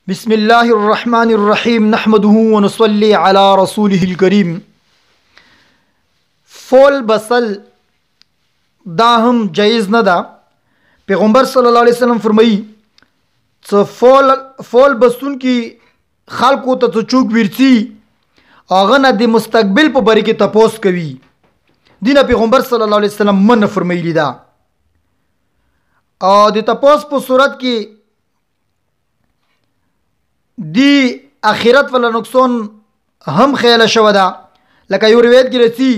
بسم الله الرحمن الرحيم نحمده ونصلي على رسوله الكريم. فول بسل دا هم جایز نه ده. پیغمبر صلی الله علیه وسلم فرمایي فول بسون کی خلقو ته چوک ورڅي هغه نه د مستقبل په باره کې تپوس کوي. دینه پیغمبر صلی الله علیه وسلم من فرمایلی ده او د تپوس په صورت کې دی اخرت ولا نقصان هم خیال شوه ده. لکه یو روایت کې راځي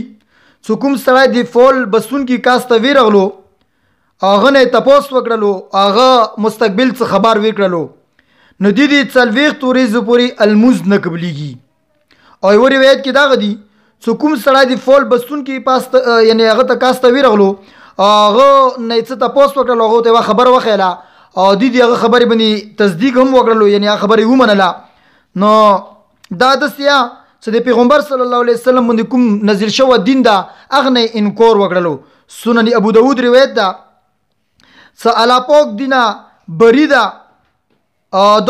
چې کوم سړی د فول بسون کې کاسته ویرغلو هغه نه تپوس وکړلو هغه مستقبل څخه خبر وکړلو نو د دې څلوېښت ورځو پورې الموز نه قبلیږي. او یو روایت کې دا غدي چې کوم سړی د فول بسون کې پاسته یعنی هغه ته کاسته ویرغلو هغه نه څه تپوس وکړلو هغه ته خبر وخیله او د دې هغه خبرې باندې تصدیق هم وکړلو یعنی هغه خبرې ومنله. نو دا داسې چې د پیغمبر صلی الله علیه وسلم باندې کوم نازل شوی دین ده هغه نه انکار وکړلو. سنن ابو داود روایت ده چې الله پاک دینه بری ده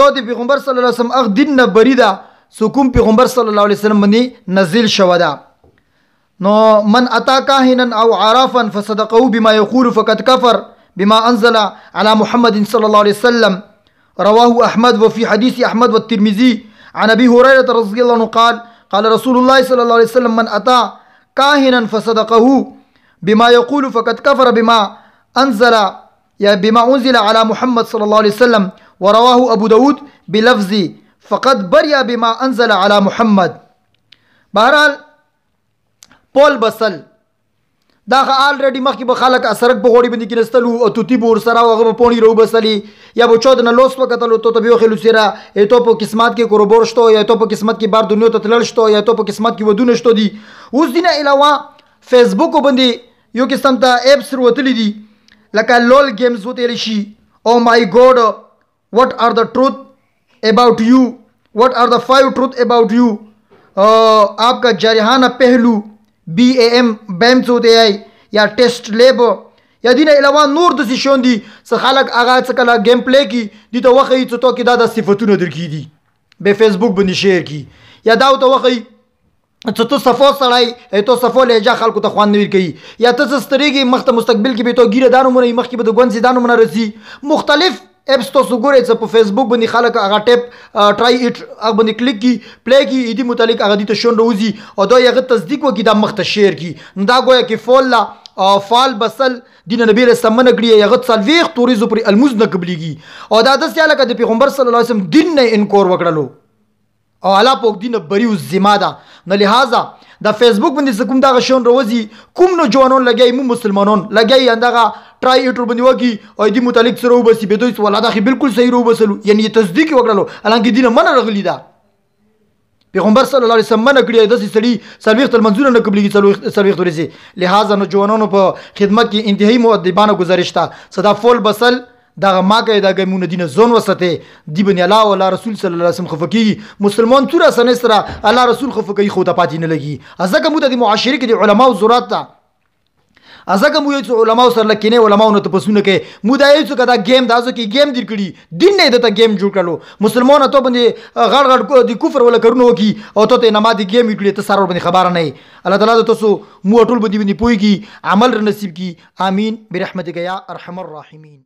دا د پیغمبر صلی الله علیه وسلم هغه دین نه بری ده چې کوم پیغمبر صلی الله علیه وسلم باندې نازل شوی ده. نو من اتا کاهنا او عرافا فصدقه بما يقول فقد كفر بما أنزل على محمد صلى الله عليه وسلم. رواه أحمد وفي حديث أحمد والترمذي عن أبي هريرة رضي الله عنه قال قال رسول الله صلى الله عليه وسلم من أتى كاهنا فصدقه بما يقول فقد كفر بما أنزل على محمد صلى الله عليه وسلم. ورواه أبو داود بلفظ فقد برئ بما أنزل على محمد. بهرحال پول بسل دا آلریډي مخکې به خلک سرک په غوړي باندې کېنستلو او توتي به ورسره او هغه به پوڼې راوبسلي یا به چا د نه لوس وکتلو تو ته به وښیلو سیره تو په قسمت کې کروبور شته یا تو په قسمت کې بار دنیا ته تلل شته یا تو په قسمت کې ودونه شته دي. اوس دې نه علاوه فیسبوک باندې یو قسم ته ایپس وروتلي دي لکه لول گیمز وتلی شي او مای ګاډ وات آر د ټروث اباؤٹ یو وات آر د 5 ټروث اباؤٹ یو آپ کا جارحانہ پہلو BAM BAMS ہوتے ہے یا ٹیسٹ لیب یا دین علاوه نور دسی شون دي څه خلک هغه څه کله گیم پلی کی دي ته وخی څه تو کې دا صفاتونه درکې دي به فیسبوک باندې شیر کی یا دا ته وخی څه تو صفو سړای ته صفو لهجه خلکو ته خوان نویر کوي یا ته ستريږي مخته مستقبل کې به تو ګیره دانو مونږ مخ کې به د ګون زیدانو مونږ رسی مختلف اپس تو سګورې څه په فیسبوک باندې خلک هغه ټیپ ټرای اټ هغه باندې کلیک کی پلی کی دې متعلق هغه دې ته شون روزي او دا یغه تصدیق وکي دا مخته شیر کی دا گویا کې فول لا فال بسل دین نبی رسول الله کړی یغه څلويخ توریزو پر الموز نه قبليږي او دا د سیاله د پیغمبر صلی الله علیه وسلم دین نه انکار وکړلو او الله پاک دین بریو ذمہ ده. نه لہذا دا فیسبوک باندې کوم دا شون روزي کوم نو جوانون لګي مو مسلمانون لګي اندغه ټرای اټر باندې وږي او دې متعلق سره وبسي به دوی ولا دا بالکل صحیح رو بسلو یعنی تصدیق وکړلو الانګه دین من رغلی دا پیغمبر صلی الله علیه وسلم من کړی د سړي سلويخت المنظور نه قبلي سلويخت ورسي. لہذا نو جوانونو په خدمت کې انتهایی مؤدبانه گزارش تا صدا فول بسل دا ما کوي دا ګمونه دینه زون وسته دی بن الله او رسول صلی الله علیه وسلم خفقي مسلمان تور اسنه سره الله رسول خفقي خو ته پاتې نه لګي ازګه مو د معاشره کې د علما او ضرورت ته ازګه مو یو علما سره لکینه علما نو ته پسونه کې مو دا یو څه دا گیم دازو کې گیم در کړي دین نه دته گیم جوړ کړلو مسلمان ته باندې غړ غړ د کفر ولا کرنو کی او ته نه ما دي گیم کړي ته سره باندې خبر نه الله تعالی تاسو مو ټول باندې پويږي عمل نصیب کی امين برحمتک یا ارحم الراحمین.